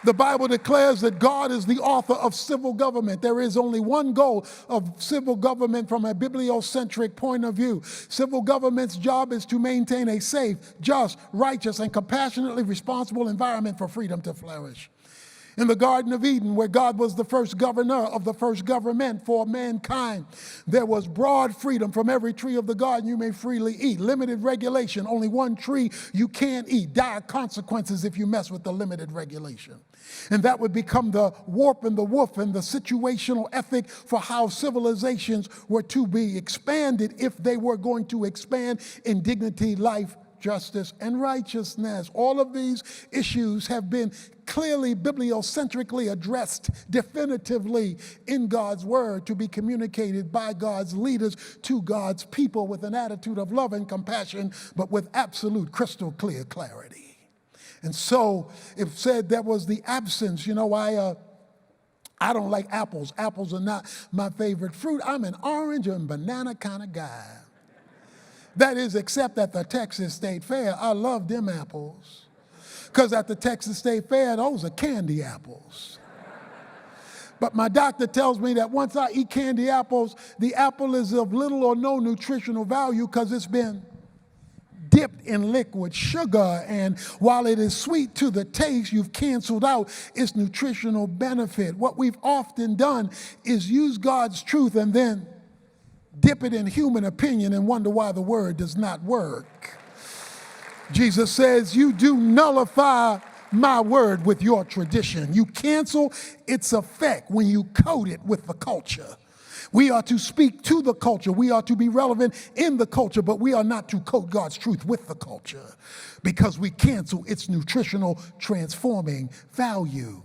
The Bible declares that God is the author of civil government. There is only one goal of civil government from a bibliocentric point of view. Civil government's job is to maintain a safe, just, righteous, and compassionately responsible environment for freedom to flourish. In the Garden of Eden, where God was the first governor of the first government for mankind, there was broad freedom. From every tree of the garden you may freely eat. Limited regulation, only one tree you can't eat. Dire consequences if you mess with the limited regulation. And that would become the warp and the woof and the situational ethic for how civilizations were to be expanded if they were going to expand in dignity, life, justice, and righteousness. All of these issues have been clearly bibliocentrically addressed definitively in God's word to be communicated by God's leaders to God's people with an attitude of love and compassion, but with absolute crystal clear clarity. And so it said that was the absence. You know, I don't like apples. Apples are not my favorite fruit. I'm an orange and banana kind of guy. That is, except at the Texas State Fair. I love them apples. Because at the Texas State Fair, those are candy apples. But my doctor tells me that once I eat candy apples, the apple is of little or no nutritional value because it's been dipped in liquid sugar. And while it is sweet to the taste, you've canceled out its nutritional benefit. What we've often done is use God's truth and then dip it in human opinion and wonder why the word does not work. Jesus says, you do nullify my word with your tradition. You cancel its effect when you coat it with the culture. We are to speak to the culture. We are to be relevant in the culture, but we are not to coat God's truth with the culture because we cancel its nutritional transforming value.